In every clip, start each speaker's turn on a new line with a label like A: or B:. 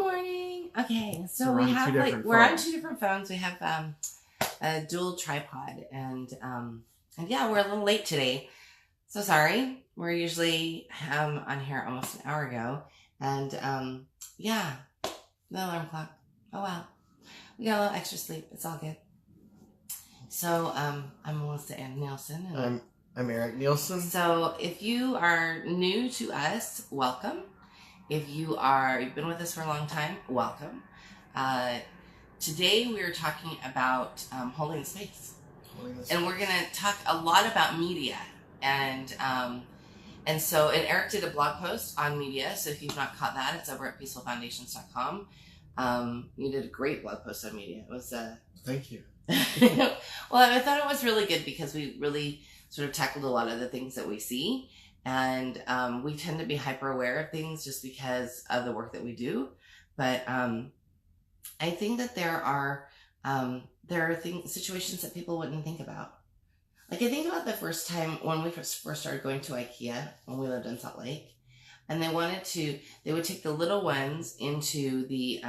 A: morning. Okay, so
B: we're
A: we
B: on
A: have
B: two
A: like
B: different
A: we're on
B: phones.
A: two different phones. We have a dual tripod, and yeah, we're a little late today. So sorry. We're usually on here almost an hour ago, and yeah, the alarm clock. Oh well, we got a little extra sleep. It's all good. So I'm Melissa Ann Nielsen, and
B: I'm Eric Nielsen.
A: so if you are new to us, welcome. If you've been with us for a long time, welcome. Today we are talking about holding space. And we're going to talk a lot about media. And so Eric did a blog post on media. So if you've not caught that, it's over at peacefulfoundations.com. You did a great blog post on media. It was
B: Thank you.
A: well, I thought it was really good because we really sort of tackled a lot of the things that we see. And we tend to be hyper aware of things just because of the work that we do. But I think that there are situations that people wouldn't think about. Like I think about the first time when we first started going to IKEA when we lived in Salt Lake, and they would take the little ones into the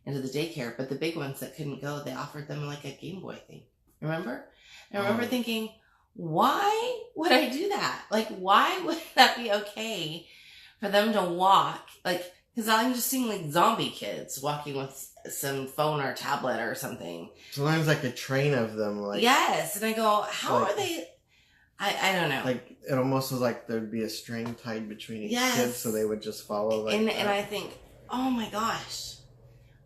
A: daycare, but the big ones that couldn't go, they offered them like a Game Boy thing. Remember? And I remember thinking, why would I do that? Like, why would that be okay for them to walk? Like, because I'm just seeing like zombie kids walking with some phone or tablet or something.
B: Sometimes like a train of them. Like
A: yes, and I go, how are they? I don't know.
B: Like it almost was like there'd be a string tied between each kid, so they would just follow. Like
A: and I think, oh my gosh,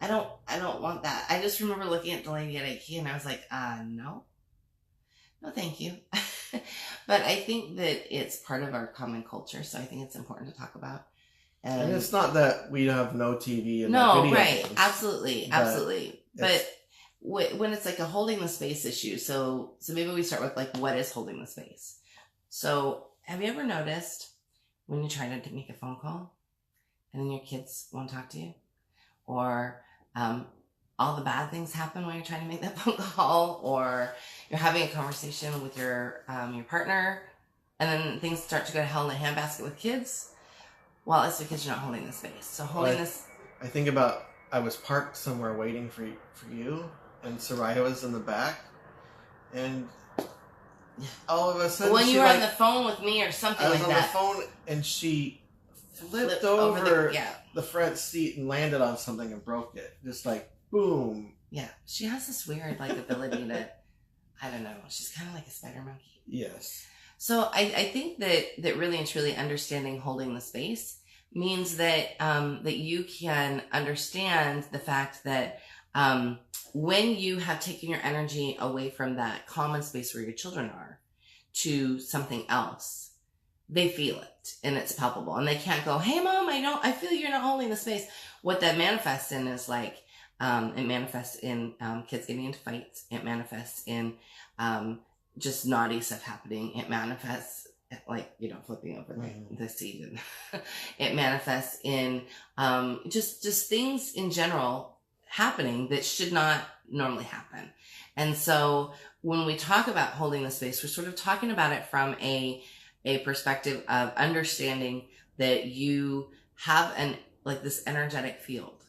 A: I don't want that. I just remember looking at the lady at IKEA and I was like, no, thank you. But I think that it's part of our common culture, so I think it's important to talk about.
B: And it's not that we have no TV and
A: no
B: video
A: right
B: games,
A: absolutely but when it's like a holding the space issue, so maybe we start with like, what is holding the space? So have you ever noticed when you try to make a phone call and then your kids won't talk to you, or all the bad things happen when you're trying to make that phone call, or you're having a conversation with your partner and then things start to go to hell in a handbasket with kids? Well, it's because you're not holding the space. So
B: I think about, I was parked somewhere waiting for you, and Soraya was in the back, and all of a sudden
A: when you were on the phone with me or something like that. I was
B: on the phone, and she flipped over the front seat and landed on something and broke it. Just like, boom.
A: Yeah. She has this weird like ability to, I don't know, she's kind of like a spider monkey.
B: Yes.
A: So I think that really and truly understanding holding the space means that that you can understand the fact that when you have taken your energy away from that common space where your children are to something else, they feel it and it's palpable, and they can't go, hey mom, I feel you're not holding the space. What that manifests in is like it manifests in kids getting into fights. It manifests in just naughty stuff happening. It manifests like, flipping over the seat, and it manifests in just things in general happening that should not normally happen. And so when we talk about holding the space, we're sort of talking about it from a perspective of understanding that you have this energetic field.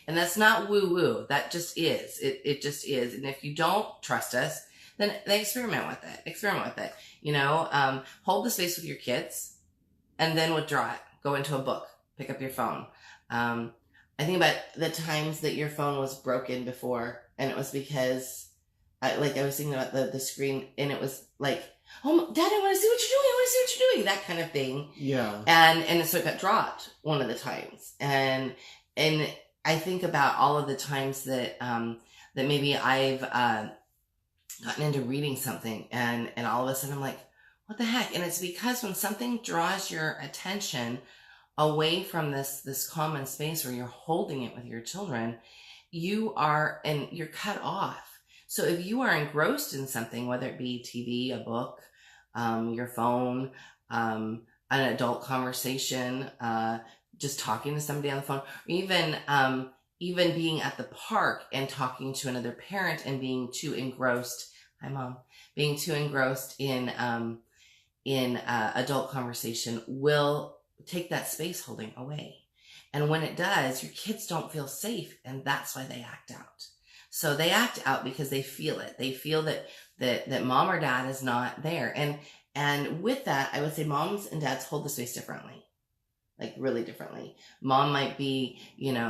A: And that's not woo woo. That just is. It just is. And if you don't trust us, then experiment with it. Hold the space with your kids and then withdraw it. Go into a book, pick up your phone. I think about the times that your phone was broken before, and it was because I was thinking about the screen, and it was like, oh, Dad, I want to see what you're doing. That kind of thing.
B: Yeah.
A: And so it got dropped one of the times. And I think about all of the times that maybe I've gotten into reading something, and all of a sudden I'm like, what the heck? And it's because when something draws your attention away from this common space where you're holding it with your children, you're cut off. So if you are engrossed in something, whether it be TV, a book, your phone, an adult conversation, just talking to somebody on the phone, or even being at the park and talking to another parent and being too engrossed, being too engrossed in adult conversation will take that space holding away. And when it does, your kids don't feel safe, and that's why they act out. So they act out because they feel it. They feel that mom or dad is not there. And with that, I would say moms and dads hold the space differently. Like really differently. Mom might be,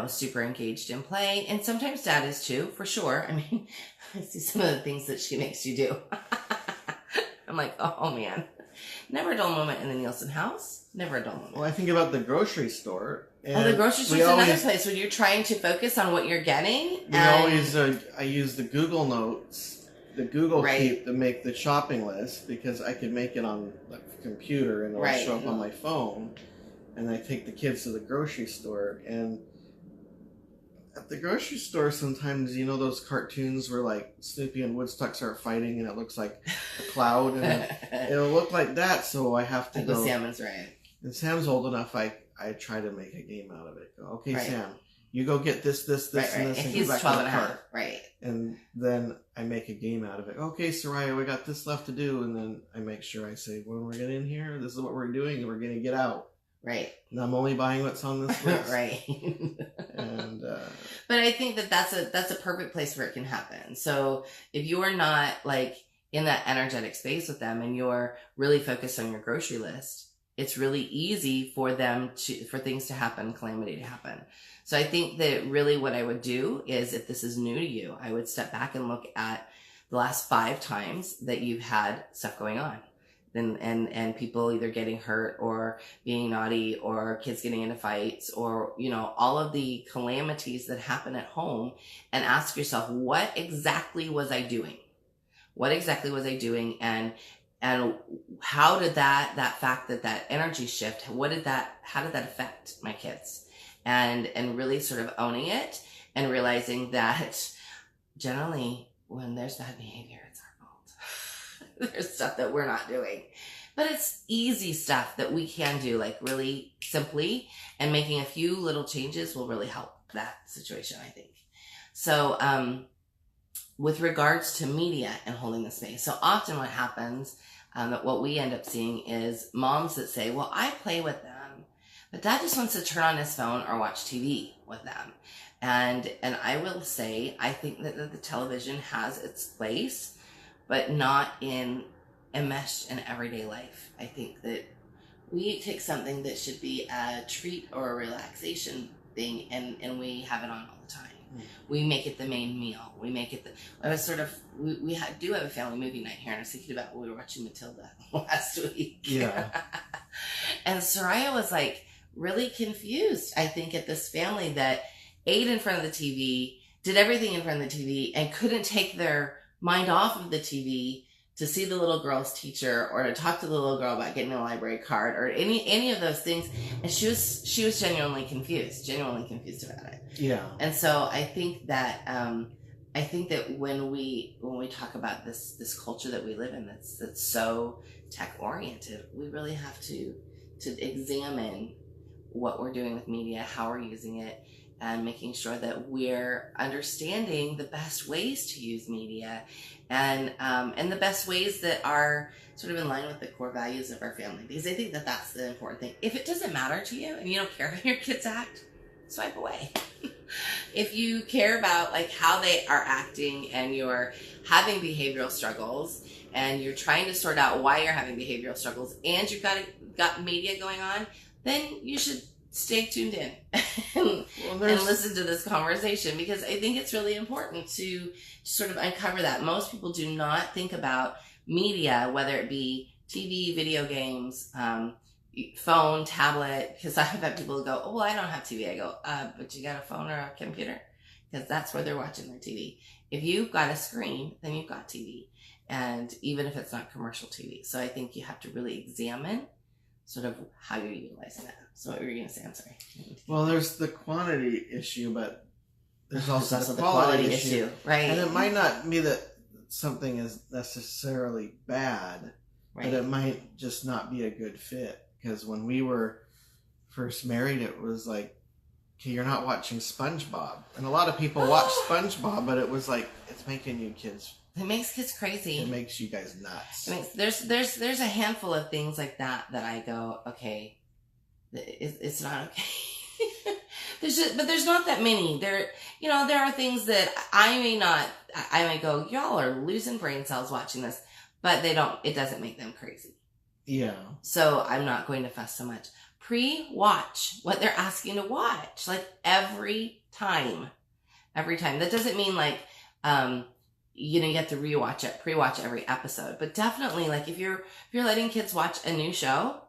A: super engaged in play, and sometimes dad is too, for sure. I mean, I see some of the things that she makes you do. I'm like, oh man. Never a dull moment in the Nielsen house. Never a dull moment.
B: Well, I think about the grocery store.
A: The grocery store is another place where you're trying to focus on what you're getting.
B: I use the Google Notes, the Google Keep to make the shopping list, because I could make it on the computer and it'll show up on my phone. And I take the kids to the grocery store, and at the grocery store sometimes, those cartoons where like Snoopy and Woodstock start fighting and it looks like a cloud, and it'll look like that, so I have to go.
A: Sam is right.
B: And Sam's old enough, I try to make a game out of it. Go, okay, Sam, you go get this, and this, and
A: he's
B: go back
A: 12
B: to
A: and
B: the
A: a half.
B: cart.
A: Right.
B: And then I make a game out of it. Okay, Soraya, we got this left to do, and then I make sure I say, when we're getting in here, this is what we're doing, and we're going to get out.
A: Right.
B: And I'm only buying what's on this list.
A: Right.
B: And
A: but I think that's a perfect place where it can happen. So if you're not like in that energetic space with them and you're really focused on your grocery list, it's really easy for things to happen, calamity to happen. So I think that really what I would do is, if this is new to you, I would step back and look at the last 5 times that you've had stuff going on. And people either getting hurt or being naughty or kids getting into fights or, all of the calamities that happen at home, and ask yourself, what exactly was I doing? What exactly was I doing? And how did that fact that energy shift, how did that affect my kids? And really sort of owning it and realizing that generally when there's bad behavior, it's our fault. There's stuff that we're not doing, but it's easy stuff that we can do, like really simply, and making a few little changes will really help that situation, I think. So, with regards to media and holding the space, so often what happens, that what we end up seeing is moms that say, well, I play with them, but dad just wants to turn on his phone or watch TV with them. And I will say, I think that the television has its place, but not enmeshed in everyday life. I think that we take something that should be a treat or a relaxation thing, and we have it on all the time. We make it the main meal. We make it we do have a family movie night here, and I was thinking about when we were watching Matilda last week.
B: Yeah.
A: And Soraya was like really confused, I think, at this family that ate in front of the TV, did everything in front of the TV, and couldn't take their mind off of the TV to see the little girl's teacher or to talk to the little girl about getting a library card or any of those things. And she was genuinely confused about it.
B: Yeah.
A: And so I think that when we talk about this culture that we live in that's so tech oriented, we really have to examine what we're doing with media, how we're using it, and making sure that we're understanding the best ways to use media and the best ways that are sort of in line with the core values of our family. Because I think that that's the important thing. If it doesn't matter to you and you don't care how your kids act, swipe away. If you care about like how they are acting and you're having behavioral struggles and you're trying to sort out why you're having behavioral struggles and you've got media going on, then you should stay tuned in and listen to this conversation, because I think it's really important to sort of uncover that. Most people do not think about media, whether it be TV, video games, phone, tablet, because I've had people go, oh, well, I don't have TV. I go, but you got a phone or a computer? Because that's where they're watching their TV. If you've got a screen, then you've got TV. And even if it's not commercial TV. So I think you have to really examine sort of how you're utilizing that. So what were you going to say? I'm sorry.
B: Well, there's the quantity issue, but there's also the quality issue.
A: Right.
B: And it might not be that something is necessarily bad,
A: right,
B: but it might just not be a good fit. Because when we were first married, it was like, okay, you're not watching SpongeBob. And a lot of people watch SpongeBob, but it was like, it's making you kids...
A: It makes kids crazy.
B: It makes you guys nuts.
A: There's a handful of things like that I go, okay, it's not okay. But there's not that many. There, there are things that I may go, y'all are losing brain cells watching this, but it doesn't make them crazy.
B: Yeah.
A: So I'm not going to fuss so much. Pre-watch what they're asking to watch, like every time. That doesn't mean like, you have to pre-watch every episode, but definitely like if you're letting kids watch a new show,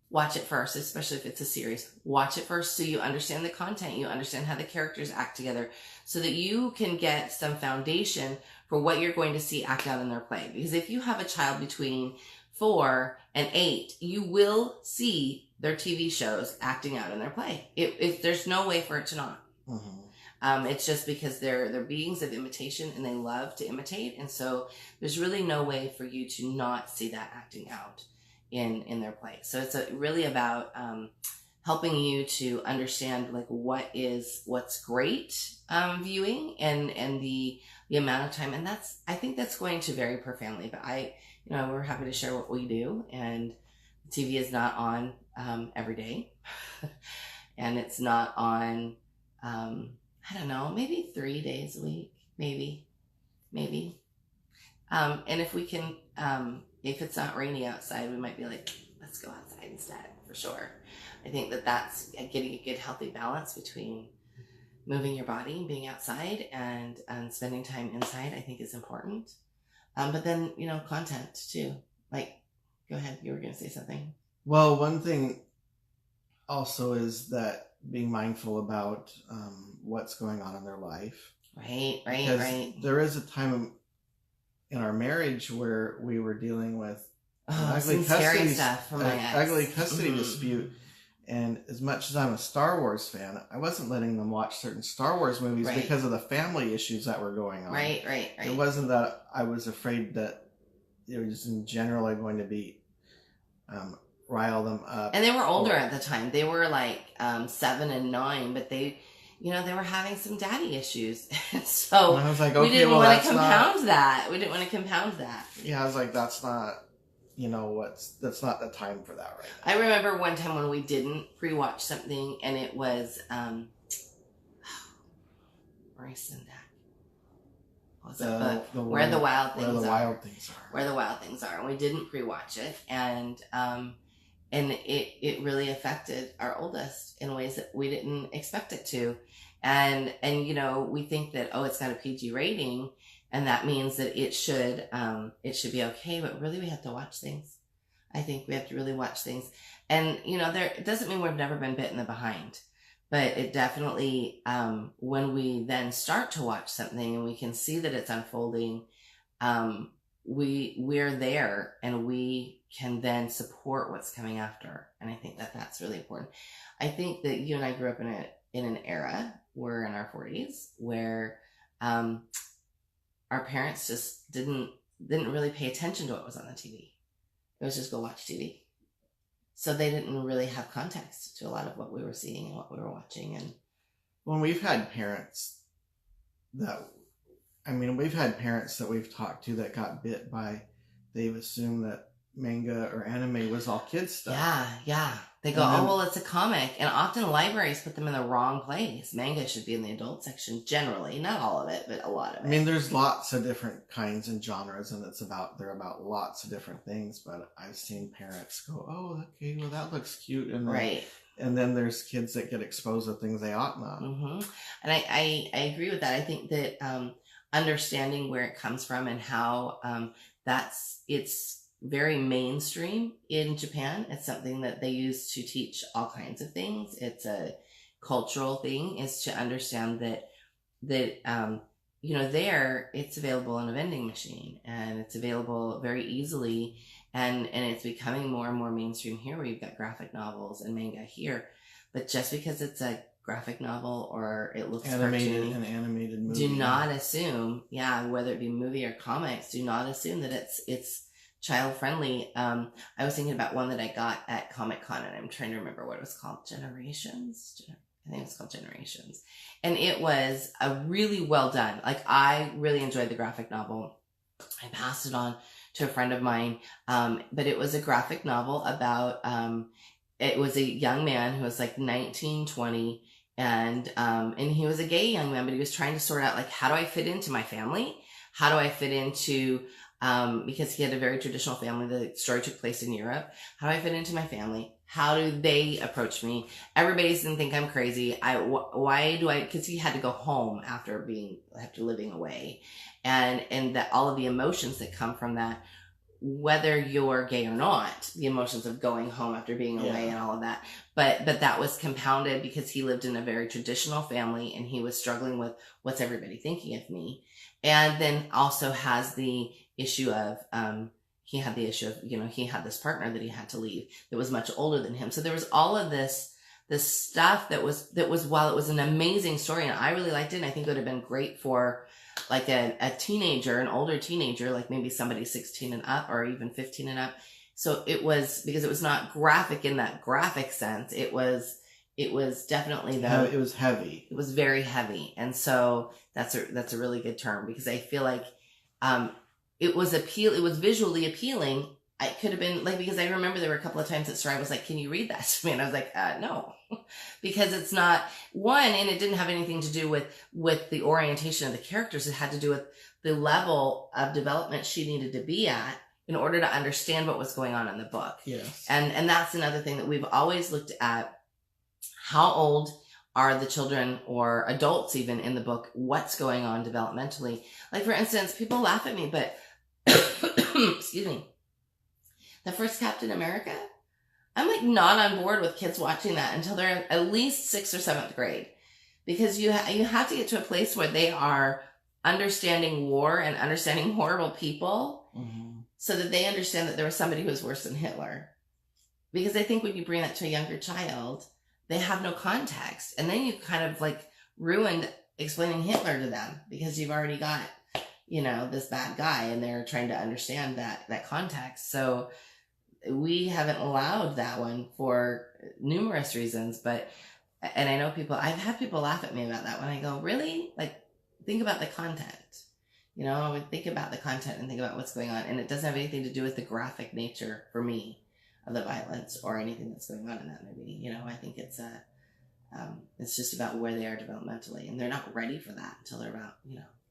A: watch it first, especially if it's a series. Watch it first so you understand the content, you understand how the characters act together, so that you can get some foundation for what you're going to see act out in their play. Because if you have a child between 4 and 8, you will see their TV shows acting out in their play. There's no way for it to not. Mm-hmm. It's just because they're beings of imitation and they love to imitate. And so there's really no way for you to not see that acting out in their play. So it's really about helping you to understand like what's great viewing and the amount of time. And I think that's going to vary per family, but we're happy to share what we do. And TV is not on every day. And it's not on, I don't know, maybe 3 days a week, maybe. And if we can, if it's not rainy outside, we might be like, let's go outside instead, for sure. I think that's getting a good, healthy balance between moving your body, being outside, and spending time inside, I think is important. But then, content too. Like, go ahead, you were going to say something.
B: Well, one thing also is that being mindful about what's going on in their life.
A: Right.
B: There is a time in our marriage where we were dealing with ugly custody dispute. And as much as I'm a Star Wars fan, I wasn't letting them watch certain Star Wars movies because of the family issues that were going on.
A: Right.
B: It wasn't that I was afraid that it was in general going to be rile them up.
A: And they were older at the time. They were like 7 and 9, but they were having some daddy issues. So
B: and I was like, okay,
A: we didn't want to compound that. We didn't want to compound that.
B: Yeah, I was like, that's not, that's not the time for that right now.
A: I remember one time when we didn't pre-watch something, and it was, Where the Wild Things Are. Where the Wild Things Are. And we didn't pre-watch it, and it really affected our oldest in ways that we didn't expect it to. And we think that, it's got a PG rating, and that means that it should be okay, but really we have to watch things. I think we have to really watch things. And, it doesn't mean we've never been bit in the behind, but it definitely, when we then start to watch something and we can see that it's unfolding, we're there and we can then support what's coming after. And I think that that's really important. I think that you and I grew up in an era, we're in our 40s, where our parents just didn't really pay attention to what was on the TV. It was just go watch TV. So they didn't really have context to a lot of what we were seeing and what we were watching. And
B: when we've had parents that we've talked to that got bit by, they've assumed that manga or anime was all kids stuff.
A: Yeah. They go, it's a comic. And often libraries put them in the wrong place. Manga should be in the adult section generally. Not all of it, but a lot of it.
B: I mean, there's lots of different kinds and genres, and they're about lots of different things. But I've seen parents go, oh, okay, well, that looks cute. And and then there's kids that get exposed to things they ought not.
A: Mm-hmm. And I agree with that. I think that understanding where it comes from and how it's very mainstream in Japan. It's something that they use to teach all kinds of things. It's a cultural thing, is to understand that there it's available in a vending machine, and it's available very easily, and it's becoming more and more mainstream here, where you've got graphic novels and manga here. But just because it's a graphic novel or it looks
B: an animated movie,
A: do not assume, whether it be movie or comics, do not assume that it's child friendly. I was thinking about one that I got at Comic-Con, and I'm trying to remember what it was called. Generations? I think it was called Generations. And it was a really well done. Like, I really enjoyed the graphic novel. I passed it on to a friend of mine. But it was a graphic novel about, it was a young man who was like 19, 20, and he was a gay young man, but he was trying to sort out, like, how do I fit into my family? How do I fit into, because he had a very traditional family. The story took place in Europe. How do I fit into my family? How do they approach me? Everybody's gonna think I'm crazy. Why do I, because he had to go home after living away. And that all of the emotions that come from that, whether you're gay or not, the emotions of going home after being away and all of that. But that was compounded because he lived in a very traditional family and he was struggling with what's everybody thinking of me. And then also has the issue of, he had this partner that he had to leave that was much older than him. So there was all of this stuff that was, while it was an amazing story and I really liked it, and I think it would have been great for like a teenager, an older teenager, like maybe somebody 16 and up or even 15 and up. So it was, because it was not graphic in that graphic sense. It was definitely
B: it was heavy.
A: It was very heavy. And so that's a really good term, because I feel like, it was visually appealing. I could have been like, because I remember there were a couple of times that Sarai was like, can you read that to me? And I was like, no, because it's not one, and it didn't have anything to do with the orientation of the characters. It had to do with the level of development she needed to be at in order to understand what was going on in the book.
B: Yes.
A: And that's another thing that we've always looked at. How old are the children or adults even in the book? What's going on developmentally? Like, for instance, people laugh at me, but excuse me, the first Captain America, I'm like not on board with kids watching that until they're at least 6th or 7th grade, because you have to get to a place where they are understanding war and understanding horrible people, so that they understand that there was somebody who was worse than Hitler. Because I think when you bring that to a younger child, they have no context, and then you kind of like ruined explaining Hitler to them, because you've already got, this bad guy, and they're trying to understand that context. So we haven't allowed that one for numerous reasons, and I know I've had people laugh at me about that when I go, really? Like, think about the content. I would think about the content and think about what's going on, and it doesn't have anything to do with the graphic nature for me of the violence or anything that's going on in that movie. I think it's just about where they are developmentally, and they're not ready for that until they're about,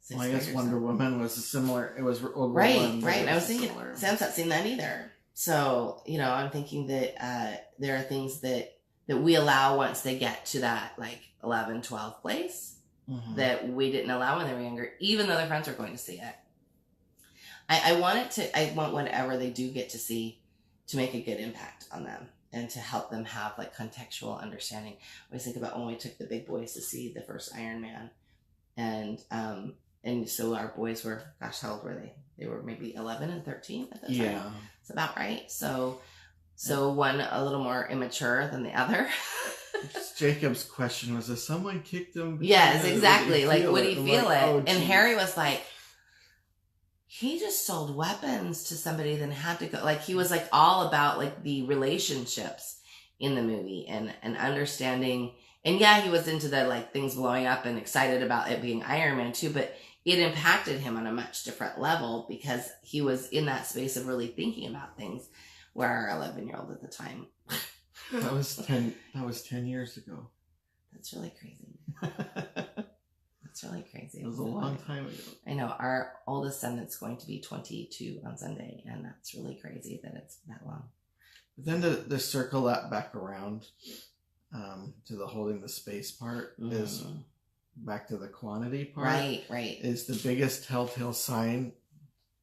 A: 6
B: I guess Wonder Woman was similar. It was
A: right. I was thinking, Sam's not seen that either. So, I'm thinking that there are things that we allow once they get to that like 11, 12 place that we didn't allow when they were younger, even though their friends were going to see it. I want whatever they do get to see to make a good impact on them and to help them have like contextual understanding. I always think about when we took the big boys to see the first Iron Man, and so our boys were, gosh, how old were they? They were maybe 11 and 13 at the time. Yeah. It's about right. So one a little more immature than the other.
B: Jacob's question was, if someone kicked him?
A: Yes, exactly. Like, would he feel it? Oh, and Harry was like, he just sold weapons to somebody, then had to go. Like, he was like all about like the relationships in the movie and understanding. And yeah, he was into the like things blowing up and excited about it being Iron Man too, but it impacted him on a much different level because he was in that space of really thinking about things, where our 11-year-old at the time.
B: That was 10 years ago.
A: That's really crazy. That's really crazy.
B: It was a long time ago.
A: I know. Our oldest son is going to be 22 on Sunday, and that's really crazy that it's that long.
B: But then to circle that back around to the holding the space part is back to the quantity part.
A: Right.
B: Is the biggest telltale sign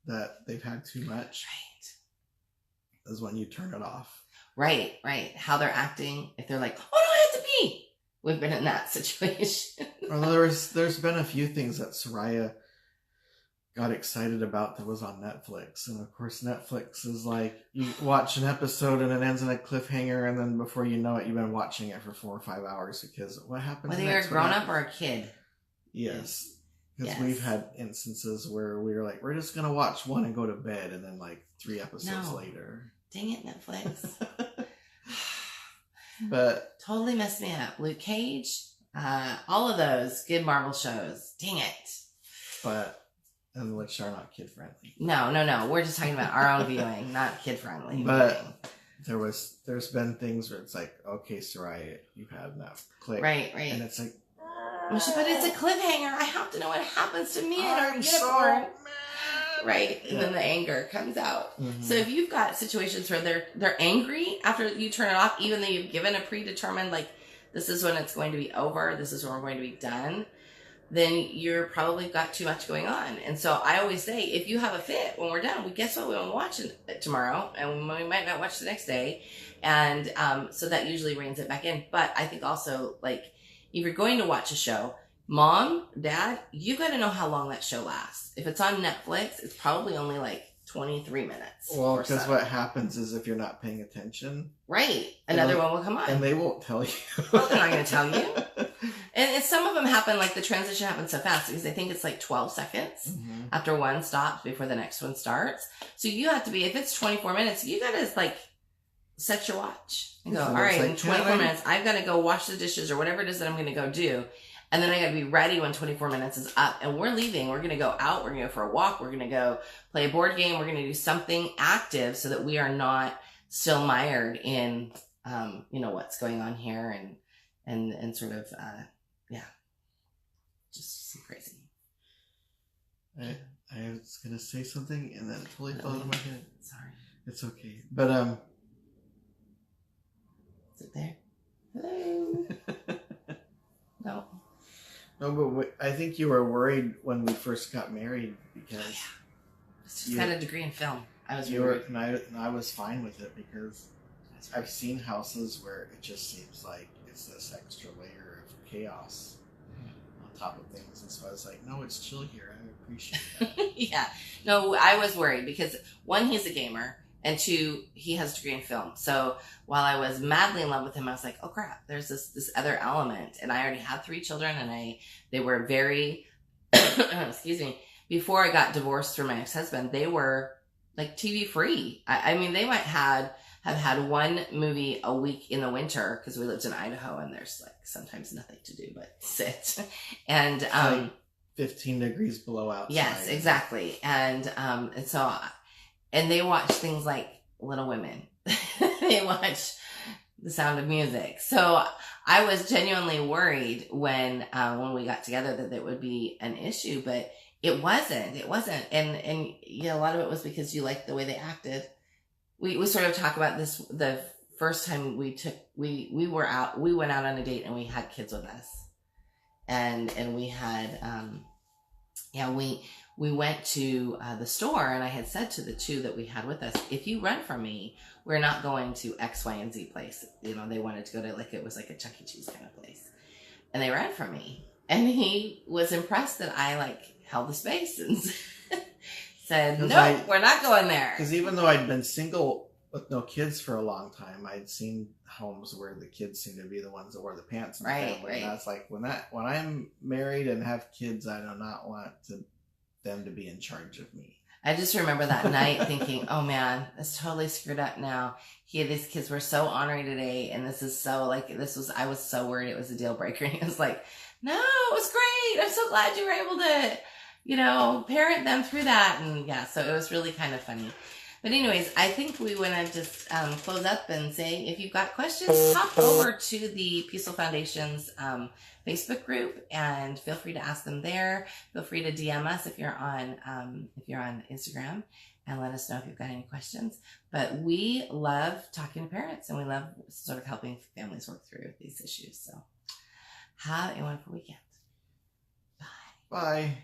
B: that they've had too much. Right. Is when you turn it off.
A: Right. How they're acting. If they're like, oh no, I have to pee. We've been in that situation.
B: Well, there's been a few things that Soraya got excited about that was on Netflix. And of course, Netflix is like, you watch an episode and it ends in a cliffhanger, and then before you know it, you've been watching it for 4 or 5 hours because what happens
A: next? Whether you're a grown-up or a kid.
B: Yes. Because we've had instances where we were like, we're just going to watch one and go to bed, and then like 3 episodes later.
A: Dang it, Netflix.
B: But
A: totally messed me up. Luke Cage, all of those good Marvel shows. Dang it.
B: And which are not kid friendly.
A: No. We're just talking about our own viewing, not kid friendly.
B: But there's been things where it's like, okay, Soraya, you've had enough. Click.
A: Right.
B: And it's like,
A: but it's a cliffhanger. I have to know what happens to me and our unicorn.
B: So mad.
A: Right. And then the anger comes out. So if you've got situations where they're angry after you turn it off, even though you've given a predetermined, like, this is when it's going to be over, this is when we're going to be done, then you're probably got too much going on. And so I always say, if you have a fit when we're done, guess what? We won't watch it tomorrow, and we might not watch the next day. And so that usually reins it back in. But I think also, like, if you're going to watch a show, Mom, Dad, you got to know how long that show lasts. If it's on Netflix, it's probably only like 23 minutes.
B: Well, because what happens is if you're not paying attention,
A: right, another one will come on,
B: and they won't tell you.
A: Well, they're not going to tell you. And some of them happen, like the transition happens so fast because I think it's like 12 seconds after one stops before the next one starts. So you have to be, if it's 24 minutes, you got to like set your watch and go, all right, like, in 24 minutes, I've got to go wash the dishes or whatever it is that I'm going to go do. And then I got to be ready when 24 minutes is up. And we're leaving. We're going to go out. We're going to go for a walk. We're going to go play a board game. We're going to do something active so that we are not still mired in, what's going on here and sort of, just crazy.
B: I was going to say something and then it totally fell out of my head.
A: Sorry.
B: It's okay. But,
A: is it there? Hello? No.
B: No, but I think you were worried when we first got married because
A: I just had a degree in film. I was
B: and I was fine with it because I've seen houses where it just seems like it's this extra layer of chaos on top of things, and so I was like, no, it's chill here. I appreciate that.
A: Yeah. No, I was worried because one, he's a gamer, and two, he has a degree in film. So while I was madly in love with him, I was like, oh crap, there's this other element. And I already had 3 children, and they were very, excuse me, before I got divorced from my ex-husband, they were like TV free. I mean, they might have had one movie a week in the winter because we lived in Idaho and there's like sometimes nothing to do but sit. And,
B: like 15 degrees below outside.
A: Yes, exactly. And so, and they watch things like Little Women. They watch The Sound of Music. So I was genuinely worried when we got together that it would be an issue, but it wasn't. And a lot of it was because you liked the way they acted. We sort of talk about this the first time we went out on a date and we had kids with us. And we had, we went to the store, and I had said to the 2 that we had with us, if you rent from me, we're not going to X, Y, and Z place. They wanted to go to, like, it was like a Chuck E. Cheese kind of place. And they rent from me. And he was impressed that I, like, held the space and said, no, we're not going there.
B: Because even though I'd been single with no kids for a long time, I'd seen homes where the kids seemed to be the ones that wore the pants in the family. Right. And I was like, when I'm married and have kids, I do not want them to be in charge of me.
A: I just remember that night thinking, oh man, it's totally screwed up now. These kids were so ornery today, and this is so, like, I was so worried it was a deal breaker. And he was like, no, it was great. I'm so glad you were able to, parent them through that. And yeah, so it was really kind of funny. But anyways, I think we want to just close up and say, if you've got questions, hop over to the Peaceful Foundation's Facebook group and feel free to ask them there. Feel free to DM us if you're on Instagram, and let us know if you've got any questions. But we love talking to parents, and we love sort of helping families work through these issues. So have a wonderful weekend. Bye.
B: Bye.